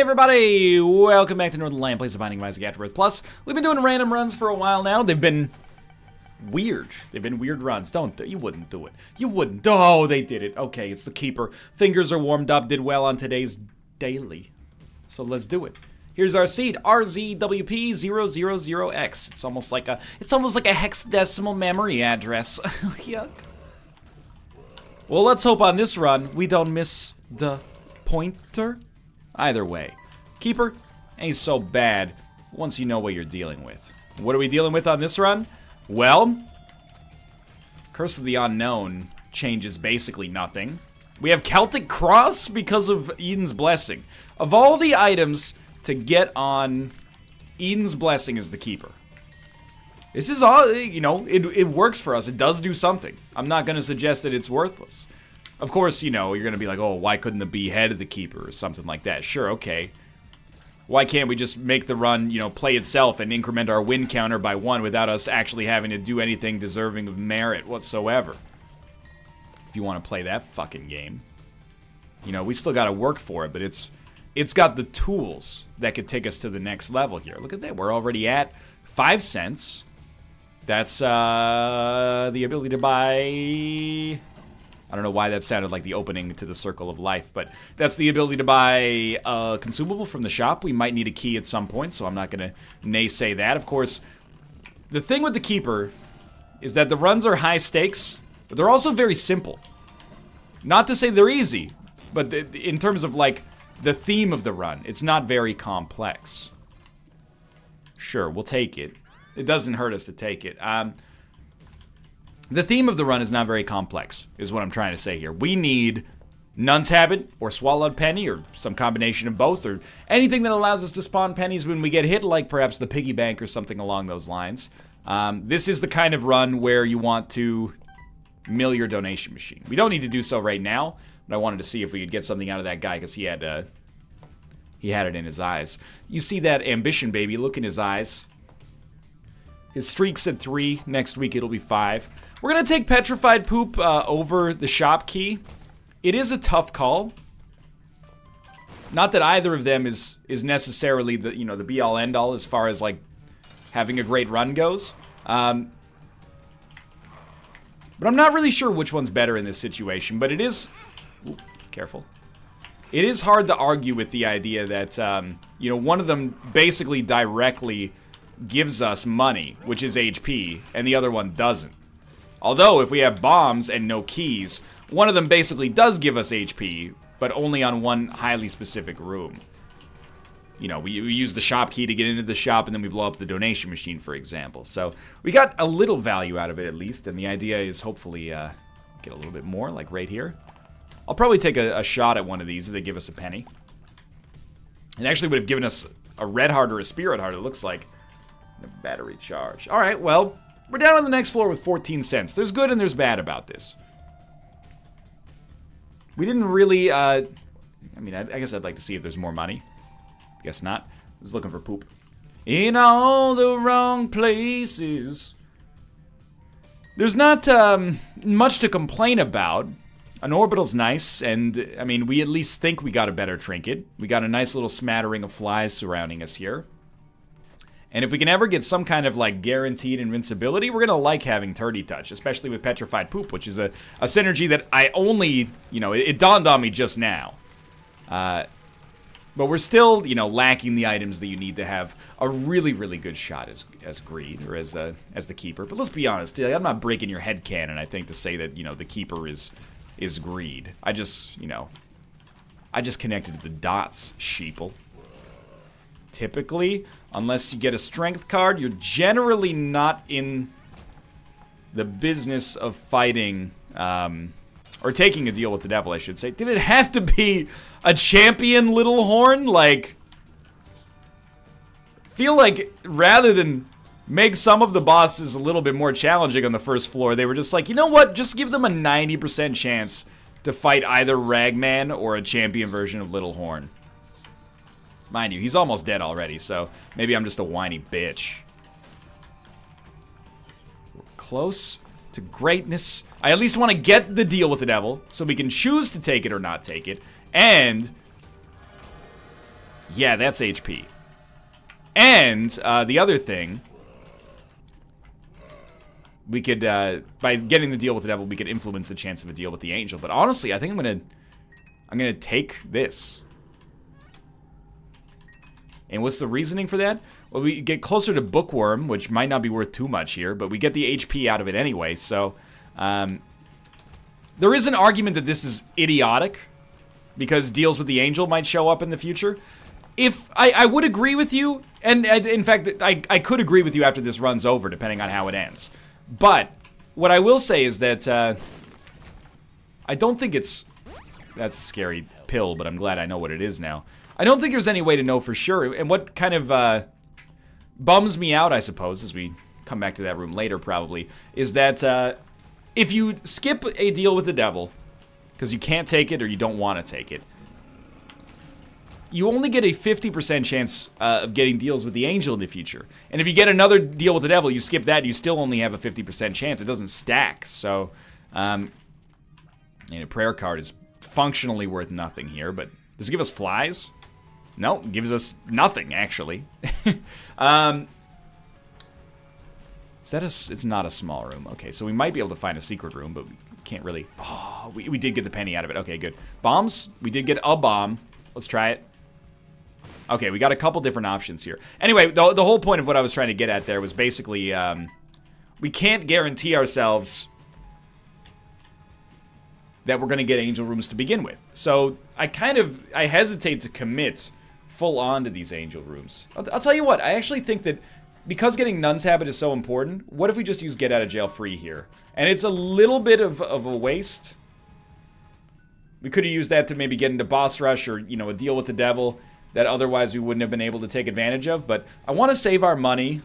Hey everybody, welcome back to Northernlion, place of Binding of Isaac Afterbirth Plus. We've been doing random runs for a while now. They've been weird. They've been weird runs. You wouldn't do it. You wouldn't. Oh, they did it. Okay, it's the Keeper. Fingers are warmed up, did well on today's daily. So let's do it. Here's our seed, RZWP000X. It's almost like a hexadecimal memory address. Yuck. Well, let's hope on this run we don't miss the pointer. Either way, Keeper ain't so bad once you know what you're dealing with. What are we dealing with on this run? Well, Curse of the Unknown changes basically nothing. We have Celtic Cross because of Eden's Blessing. Of all the items to get on, Eden's Blessing is the Keeper. This is all, you know, it works for us. It does do something. I'm not going to suggest that it's worthless. Of course, you know, you're going to be like, oh, why couldn't it be Head of the Keeper or something like that? Sure, okay. Why can't we just make the run, you know, play itself and increment our win counter by 1 without us actually having to do anything deserving of merit whatsoever? If you want to play that fucking game. You know, we still got to work for it, but it's got the tools that could take us to the next level here. Look at that. We're already at 5 cents. That's the ability to buy... I don't know why that sounded like the opening to the Circle of Life, but that's the ability to buy a consumable from the shop. We might need a key at some point, so I'm not going to naysay that. Of course, the thing with the Keeper is that the runs are high stakes, but they're also very simple. Not to say they're easy, but in terms of, like, the theme of the run, it's not very complex. Sure, we'll take it. It doesn't hurt us to take it. The theme of the run is not very complex, is what I'm trying to say here. We need Nun's Habit, or Swallowed Penny, or some combination of both, or anything that allows us to spawn pennies when we get hit, like perhaps the piggy bank or something along those lines. This is the kind of run where you want to mill your donation machine. We don't need to do so right now, but I wanted to see if we could get something out of that guy, because he had it in his eyes. You see that ambition, baby. Look in his eyes. His streak's at 3. Next week it'll be 5. We're gonna take Petrified Poop over the shop key. It is a tough call. Not that either of them is necessarily the, you know, the be all end all as far as like having a great run goes. But I'm not really sure which one's better in this situation. But it is, ooh, careful. It is hard to argue with the idea that you know, one of them basically directly gives us money, which is HP, and the other one doesn't. Although, if we have bombs and no keys, one of them basically does give us HP, but only on one highly specific room. You know, we use the shop key to get into the shop, and then we blow up the donation machine, for example. So, we got a little value out of it, at least, and the idea is hopefully get a little bit more, like right here. I'll probably take a shot at one of these if they give us a penny. It actually would have given us a red heart or a spirit heart, it looks like. A battery charge. Alright, well, we're down on the next floor with 14 cents. There's good and there's bad about this. We didn't really, I mean, I guess I'd like to see if there's more money. Guess not. I was looking for poop. In all the wrong places. There's not much to complain about. An orbital's nice, and, I mean, we at least think we got a better trinket. We got a nice little smattering of flies surrounding us here. And if we can ever get some kind of, like, guaranteed invincibility, we're gonna like having Turdy Touch, especially with Petrified Poop, which is a synergy that I only, you know, it dawned on me just now. But we're still, you know, lacking the items that you need to have a really, really good shot as Greed, or as the Keeper. But let's be honest, I'm not breaking your headcanon, I think, to say that, you know, the Keeper is Greed. I just, you know, I just connected to the dots, sheeple. Typically, unless you get a strength card, you're generally not in the business of fighting, or taking a deal with the devil, I should say. Did it have to be a champion Little Horn? Like, feel like rather than make some of the bosses a little bit more challenging on the first floor, they were just like, you know what, just give them a 90% chance to fight either Ragman or a champion version of Little Horn. Mind you, he's almost dead already, so maybe I'm just a whiny bitch. We're close to greatness. I at least want to get the deal with the devil, so we can choose to take it or not take it. And Yeah, that's HP. And the other thing, we could, by getting the deal with the devil, we could influence the chance of a deal with the angel. But honestly, I think I'm gonna take this. And what's the reasoning for that? Well, we get closer to Bookworm, which might not be worth too much here, but we get the HP out of it anyway, so... there is an argument that this is idiotic, because deals with the angel might show up in the future. If I would agree with you, and in fact, I could agree with you after this run's over, depending on how it ends. But, what I will say is that, I don't think it's... That's a scary pill, but I'm glad I know what it is now. I don't think there's any way to know for sure, and what kind of bums me out, I suppose, as we come back to that room later probably, is that if you skip a deal with the devil, because you can't take it or you don't want to take it, you only get a 50% chance of getting deals with the angel in the future. And if you get another deal with the devil, you skip that, you still only have a 50% chance. It doesn't stack, so... and a prayer card is functionally worth nothing here, but does it give us flies? No, it gives us nothing, actually. It's not a small room. Okay, so we might be able to find a secret room, but we can't really... Oh, we did get the penny out of it. Okay, good. Bombs? We did get a bomb. Let's try it. Okay, we got a couple different options here. Anyway, the whole point of what I was trying to get at there was basically... we can't guarantee ourselves that we're going to get angel rooms to begin with. So, I hesitate to commit full on to these angel rooms. I'll tell you what, I actually think that because getting Nun's Habit is so important, what if we just use Get Out of Jail Free here? And it's a little bit of a waste. We could have used that to maybe get into Boss Rush or, you know, a deal with the devil that otherwise we wouldn't have been able to take advantage of. But I want to save our money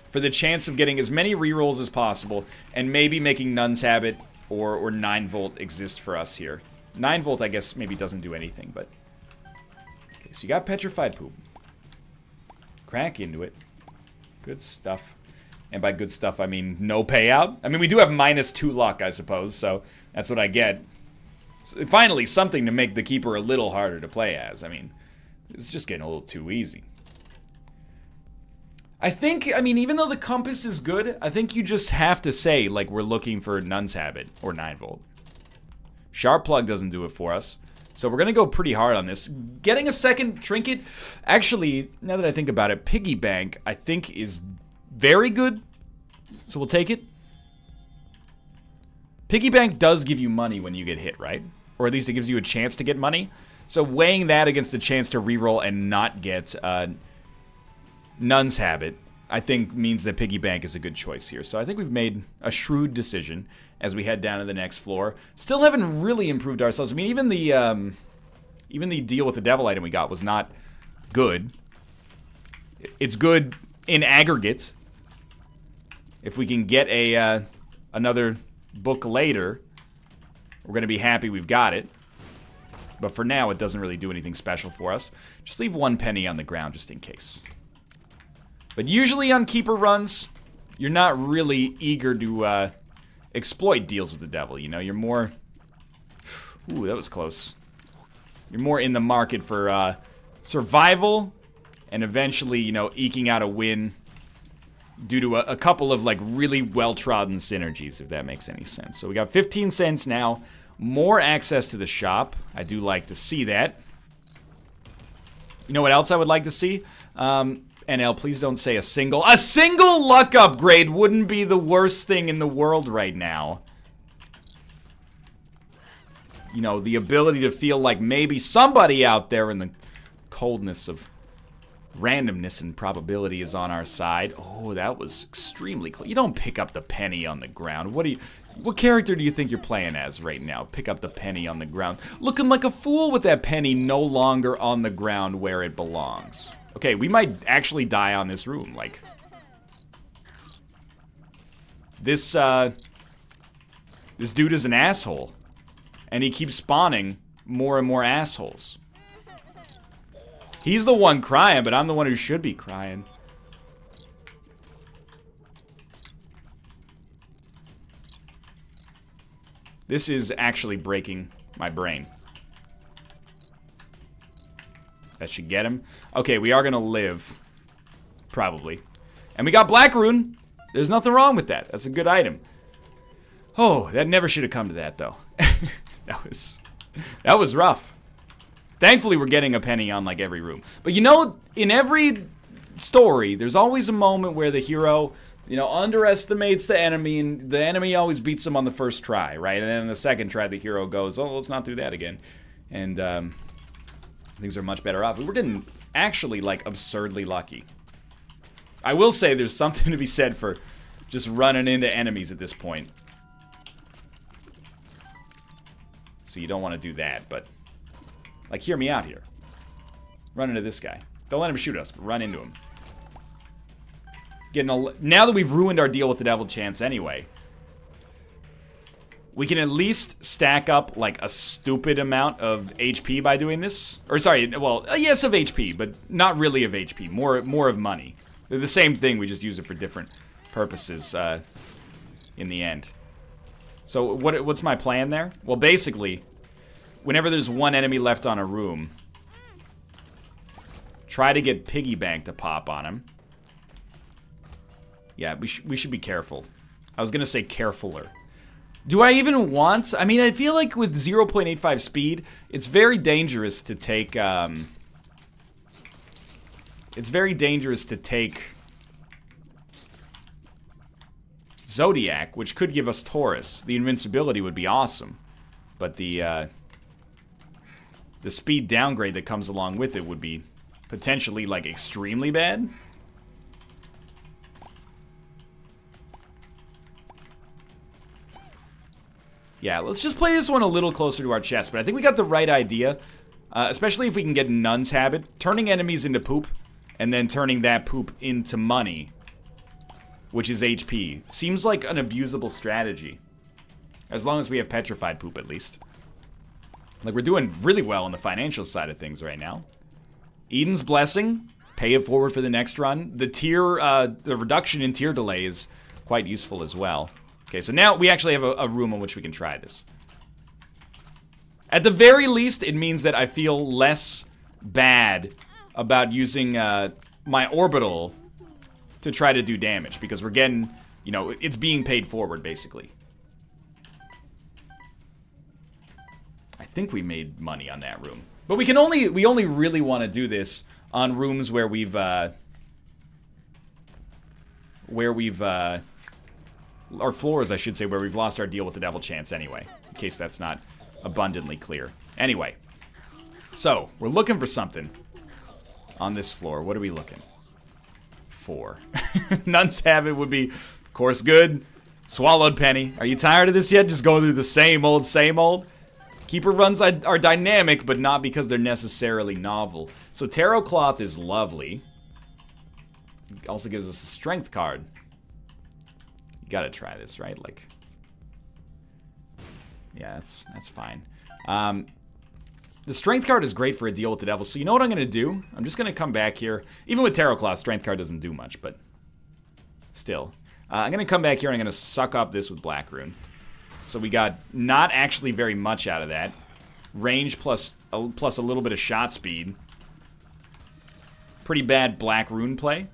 for the chance of getting as many rerolls as possible and maybe making Nun's Habit or 9 Volt exist for us here. 9 Volt, I guess, maybe doesn't do anything, but... Okay, so you got Petrified Poop. Crack into it. Good stuff. And by good stuff, I mean no payout. I mean, we do have -2 luck, I suppose, so that's what I get. So finally, something to make the Keeper a little harder to play as. I mean, it's just getting a little too easy. I think, I mean, even though the compass is good, I think you just have to say, like, we're looking for Nun's Habit or 9 Volt. Sharp Plug doesn't do it for us. So we're going to go pretty hard on this. Getting a second trinket, actually, now that I think about it, Piggy Bank, I think, is very good. So we'll take it. Piggy Bank does give you money when you get hit, right? Or at least it gives you a chance to get money. So weighing that against the chance to reroll and not get Nun's Habit, I think means that Piggy Bank is a good choice here. So I think we've made a shrewd decision as we head down to the next floor. Still haven't really improved ourselves. I mean, even the deal with the devil item we got was not good. It's good in aggregate. If we can get a another book later, we're going to be happy we've got it. But for now, it doesn't really do anything special for us. Just leave 1 penny on the ground just in case. But usually on Keeper runs, you're not really eager to exploit deals with the devil, you know? You're more... Ooh, that was close. You're more in the market for survival and eventually, you know, eking out a win due to a couple of, like, really well-trodden synergies, if that makes any sense. So we got 15 cents now. More access to the shop. I do like to see that. You know what else I would like to see? NL, please don't say a single luck upgrade wouldn't be the worst thing in the world right now. You know, the ability to feel like maybe somebody out there in the coldness of randomness and probability is on our side. Oh, that was extremely close. You don't pick up the penny on the ground. What character do you think you're playing as right now? Pick up the penny on the ground. Looking like a fool with that penny no longer on the ground where it belongs. Okay, we might actually die on this room, like... This dude is an asshole. And he keeps spawning more and more assholes. He's the one crying, but I'm the one who should be crying. This is actually breaking my brain. That should get him. Okay, we are gonna live. Probably. And we got Black Rune. There's nothing wrong with that. That's a good item. Oh, that never should have come to that, though. That was rough. Thankfully, we're getting a penny on, like, every room. But, you know, in every story, there's always a moment where the hero, you know, underestimates the enemy, and the enemy always beats them on the first try, right? And then on the second try, the hero goes, oh, let's not do that again. And, things are much better off. We're getting, actually, like, absurdly lucky. I will say there's something to be said for just running into enemies at this point. So you don't want to do that, but... Like, hear me out here. Run into this guy. Don't let him shoot us, but run into him. Now that we've ruined our deal with the Devil Chance anyway, we can at least stack up, like, a stupid amount of HP by doing this. Or, sorry, well, yes, of HP, but not really of HP. More of money. They're the same thing, we just use it for different purposes in the end. So, what's my plan there? Well, basically... Whenever there's one enemy left on a room, try to get Piggy Bank to pop on him. Yeah, we should be careful. I was gonna say carefuler. Do I even want... I mean, I feel like with 0.85 speed, it's very dangerous to take... It's very dangerous to take... Zodiac, which could give us Taurus. The invincibility would be awesome. But the speed downgrade that comes along with it would be potentially, like, extremely bad. Yeah, let's just play this one a little closer to our chest, but I think we got the right idea. Especially if we can get Nun's Habit. Turning enemies into poop, and then turning that poop into money, which is HP. Seems like an abusable strategy. As long as we have petrified poop, at least. Like, we're doing really well on the financial side of things right now. Eden's Blessing, pay it forward for the next run. The the reduction in tier delay is quite useful as well. Okay, so now we actually have a room on which we can try this. At the very least, it means that I feel less bad about using my orbital to try to do damage, because we're getting, you know, it's being paid forward, basically. I think we made money on that room. But we only really want to do this on rooms where we've or floors, I should say, where we've lost our deal with the Devil Chance anyway, in case that's not abundantly clear. Anyway, so we're looking for something on this floor. What are we looking for? Nun's Habit would be, of course, good. Swallowed Penny. Are you tired of this yet? Just going through the same old, same old? Keeper runs are dynamic, but not because they're necessarily novel. So Tarot Cloth is lovely. It also gives us a strength card. You gotta try this, right? Like, yeah, that's fine. The strength card is great for a deal with the devil. So you know what I'm gonna do? I'm just gonna come back here. Even with Tarot Cloth, strength card doesn't do much, but still. I'm gonna come back here and I'm gonna suck up this with Black Rune. So we got not actually very much out of that. Range plus a little bit of shot speed. Pretty bad Black Rune play.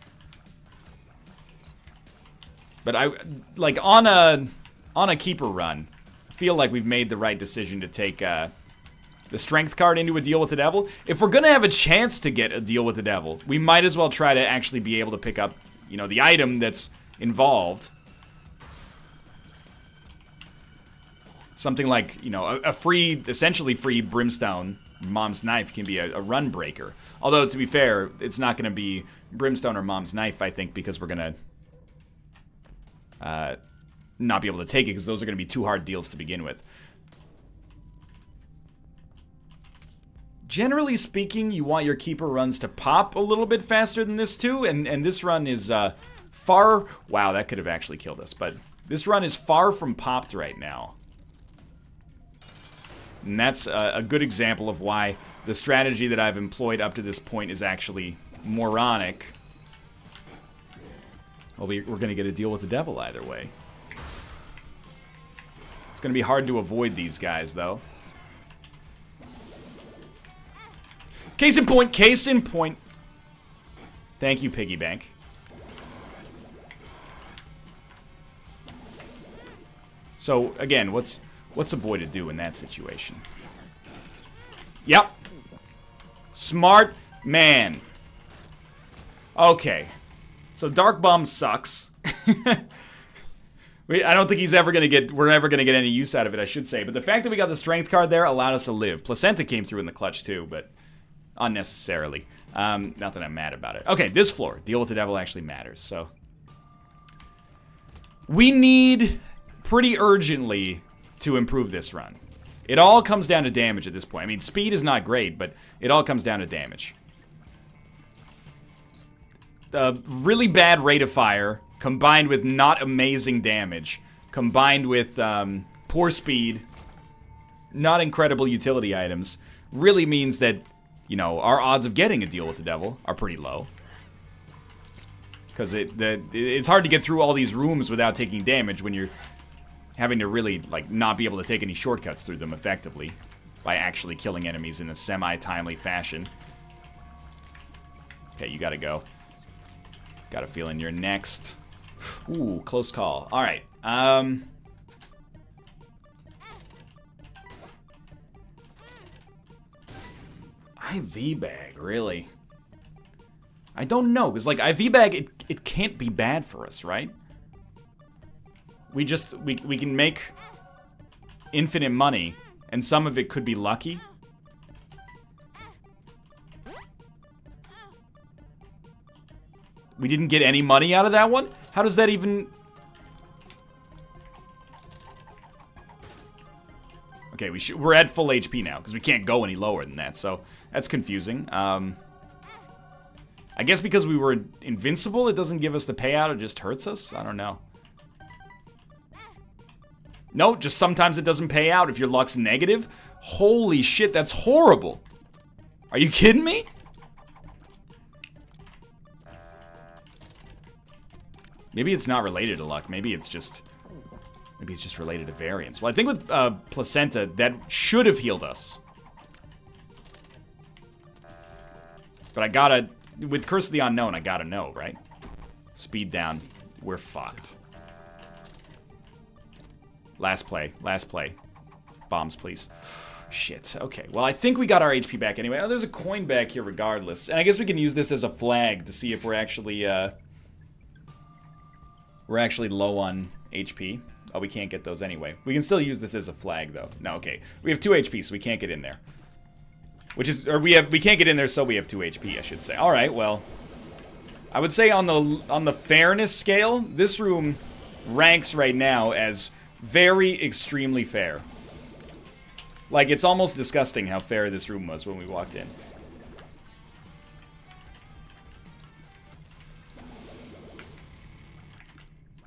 But like on a keeper run, I feel like we've made the right decision to take the strength card into a deal with the devil. If we're gonna have a chance to get a deal with the devil, we might as well try to actually be able to pick up, you know, the item that's involved. Something like, you know, a free, essentially free Brimstone Mom's Knife can be a run breaker. Although, to be fair, it's not going to be Brimstone or Mom's Knife, I think, because we're going to not be able to take it, because those are going to be too hard deals to begin with. Generally speaking, you want your keeper runs to pop a little bit faster than this too, and this run is far... Wow, that could have actually killed us, but this run is far from popped right now. And that's a good example of why the strategy that I've employed up to this point is actually moronic. Well, we're going to get a deal with the devil either way. It's going to be hard to avoid these guys, though. Case in point, case in point. Thank you, Piggy Bank. So, again, what's a boy to do in that situation? Yep. Smart man. Okay. So Dark Bomb sucks. I don't think we're ever gonna get any use out of it, I should say. But the fact that we got the strength card there allowed us to live. Placenta came through in the clutch too, but unnecessarily. Not that I'm mad about it. Okay, this floor. Deal with the devil actually matters, so. We need pretty urgently to improve this run. It all comes down to damage at this point. I mean, speed is not great, but it all comes down to damage. The really bad rate of fire, combined with not amazing damage, combined with poor speed, not incredible utility items, really means that, you know, our odds of getting a deal with the devil are pretty low. Because it's hard to get through all these rooms without taking damage when you're having to really, like, not be able to take any shortcuts through them effectively by actually killing enemies in a semi-timely fashion. Okay, you gotta go. Got a feeling you're next. Ooh, close call. Alright, IV bag, really? I don't know, because, like, IV bag, it can't be bad for us, right? We can make infinite money, and some of it could be lucky. We didn't get any money out of that one? How does that even... Okay, we're at full HP now, because we can't go any lower than that, so that's confusing. I guess because we were invincible, it doesn't give us the payout, it just hurts us? I don't know. No, just sometimes it doesn't pay out if your luck's negative. Holy shit, that's horrible. Are you kidding me? Maybe it's not related to luck. Maybe it's just related to variance. Well, I think with Placenta, that should have healed us. But I gotta, with Curse of the Unknown, I gotta know, right? Speed down. We're fucked. Last play. Last play. Bombs, please. Shit. Okay. Well, I think we got our HP back anyway. Oh, there's a coin back here regardless. And I guess we can use this as a flag to see if we're actually low on HP. Oh, we can't get those anyway. We can still use this as a flag, though. No, okay. We have 2 HP, so we can't get in there. Which is, or we can't get in there, so we have 2 HP, I should say. All right, well, I would say on the fairness scale, this room ranks right now as very extremely fair. Like, it's almost disgusting how fair this room was when we walked in.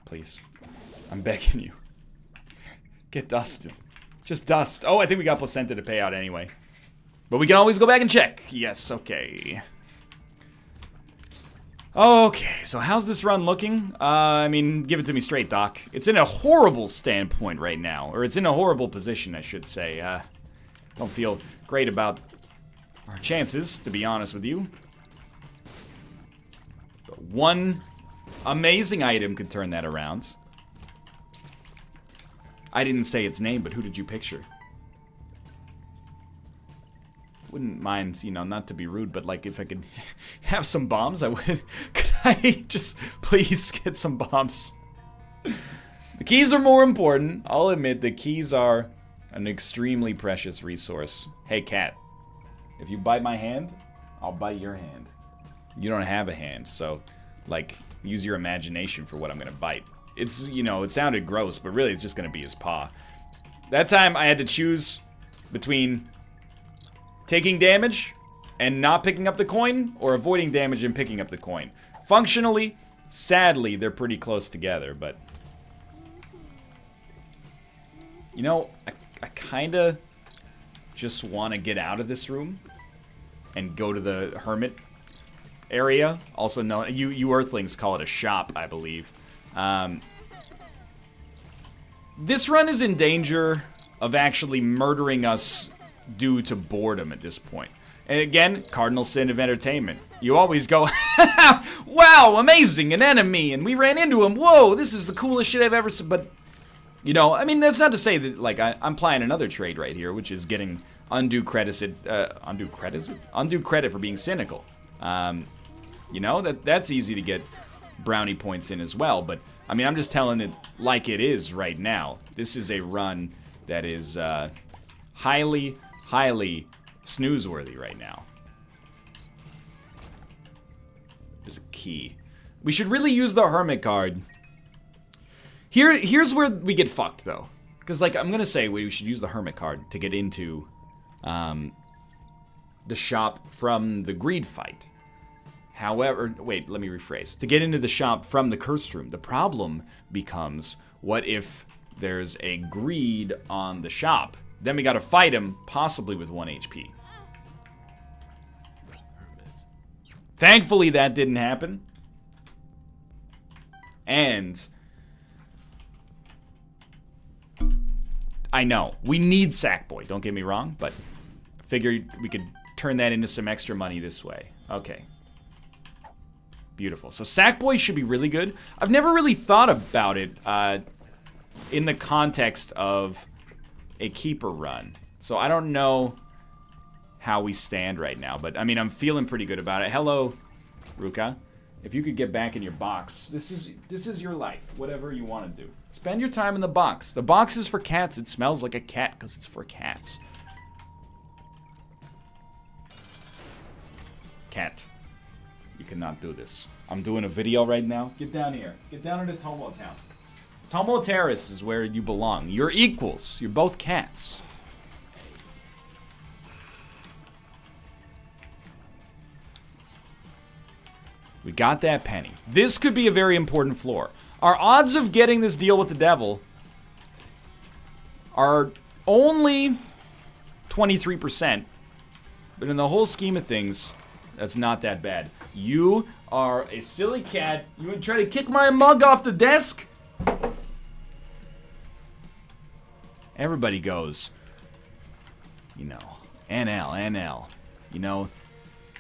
Please. I'm begging you. Get dusted. Just dust. Oh, I think we got Placenta to pay out anyway. But we can always go back and check. Yes, okay. Okay, so how's this run looking? I mean, give it to me straight, Doc. It's in a horrible standpoint right now. Or it's in a horrible position, I should say. Don't feel great about our chances, to be honest with you. But one amazing item could turn that around. I didn't say its name, but who did you picture? Wouldn't mind, you know, not to be rude, but like if I could have some bombs, I would. Could I just please get some bombs? The keys are more important. I'll admit the keys are an extremely precious resource. Hey, cat, if you bite my hand, I'll bite your hand. You don't have a hand, so like use your imagination for what I'm gonna bite. It's, you know, it sounded gross, but really it's just gonna be his paw. That time I had to choose between taking damage and not picking up the coin, or avoiding damage and picking up the coin. Functionally, sadly, they're pretty close together, but... You know, I kinda just want to get out of this room and go to the Hermit area. Also known, you Earthlings call it a shop, I believe. This run is in danger of actually murdering us due to boredom at this point. And again, cardinal sin of entertainment. You always go, wow, amazing, an enemy, and we ran into him. Whoa, this is the coolest shit I've ever seen. But, you know, I mean, that's not to say that, like, I'm playing another trade right here, which is getting undue credit for being cynical. You know, that's easy to get brownie points in as well. But, I mean, I'm just telling it like it is right now. This is a run that is highly, highly snoozeworthy right now. There's a key. We should really use the Hermit card. Here's where we get fucked, though. Because, like, I'm going to say we should use the Hermit card to get into the shop from the greed fight. However, wait, let me rephrase. To get into the shop from the cursed room, the problem becomes, what if there's a greed on the shop? Then we gotta fight him, possibly with 1 HP. Thankfully, that didn't happen. And I know, we need Sackboy, don't get me wrong, but I figured we could turn that into some extra money this way. Okay. Beautiful. So Sackboy should be really good. I've never really thought about it in the context of a keeper run. So I don't know how we stand right now, but I mean, I'm feeling pretty good about it. Hello, Ruka. If you could get back in your box, this is your life. Whatever you want to do. Spend your time in the box. The box is for cats. It smells like a cat because it's for cats. Cat. You cannot do this. I'm doing a video right now. Get down here. Get down into Tomo Town. Tomo Terrace is where you belong. You're equals. You're both cats. We got that penny. This could be a very important floor. Our odds of getting this deal with the devil are only 23%. But in the whole scheme of things, that's not that bad. You are a silly cat. You would try to kick my mug off the desk? Everybody goes, you know, NL. You know,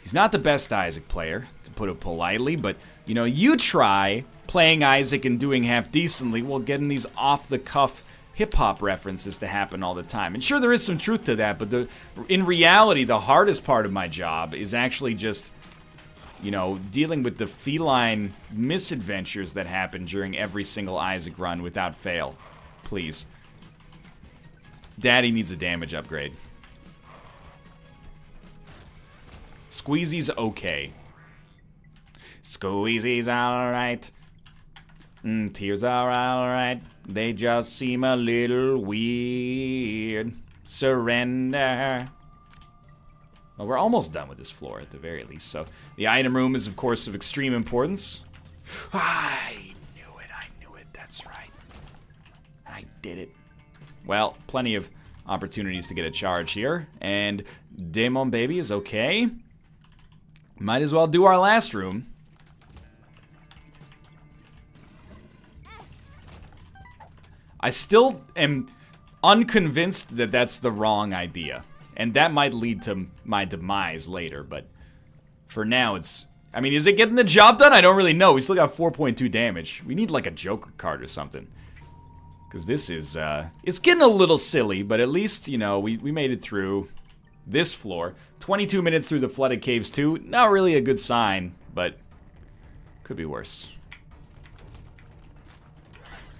he's not the best Isaac player, to put it politely, but, you know, you try playing Isaac and doing half decently while getting these off-the-cuff hip-hop references to happen all the time. And sure, there is some truth to that, but in reality, the hardest part of my job is actually just, you know, dealing with the feline misadventures that happen during every single Isaac run without fail. Please. Daddy needs a damage upgrade. Squeezy's okay. Squeezy's alright. Tears are alright. They just seem a little weird. Surrender. Well, we're almost done with this floor at the very least. So the item room is, of course, of extreme importance. I knew it. That's right. I did it. Well, plenty of opportunities to get a charge here. And Demon Baby is okay. Might as well do our last room. I still am unconvinced that that's the wrong idea. And that might lead to my demise later, but for now it's... I mean, is it getting the job done? I don't really know. We still got 4.2 damage. We need like a Joker card or something. Because this is, it's getting a little silly, but at least, you know, we made it through this floor. 22 minutes through the Flooded Caves too. Not really a good sign, but could be worse.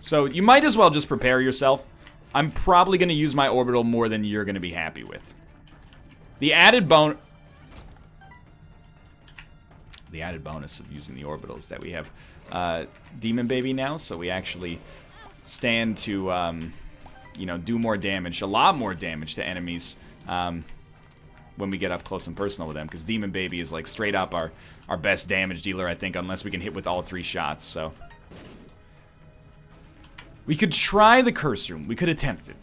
So you might as well just prepare yourself. I'm probably going to use my orbital more than you're going to be happy with. The added bonus of using the orbital is that we have Demon Baby now, so we actually stand to, you know, do more damage, a lot more damage to enemies when we get up close and personal with them, because Demon Baby is like straight up our best damage dealer, I think, unless we can hit with all 3 shots, so. We could try the curse room. We could attempt it.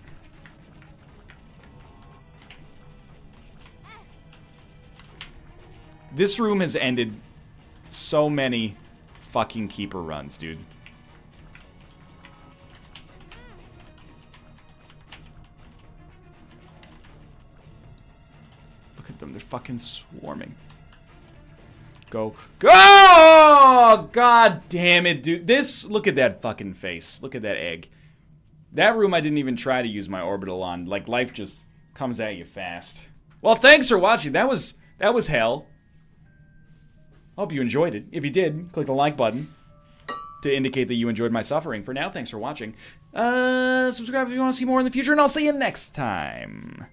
This room has ended so many fucking keeper runs, dude. Look at them. They're fucking swarming. Go. Go! God damn it, dude. Look at that fucking face. Look at that egg. That room I didn't even try to use my orbital on. Like, life just comes at you fast. Well, thanks for watching. That was hell. Hope you enjoyed it. If you did, click the like button to indicate that you enjoyed my suffering. For now, thanks for watching. Subscribe if you want to see more in the future, and I'll see you next time.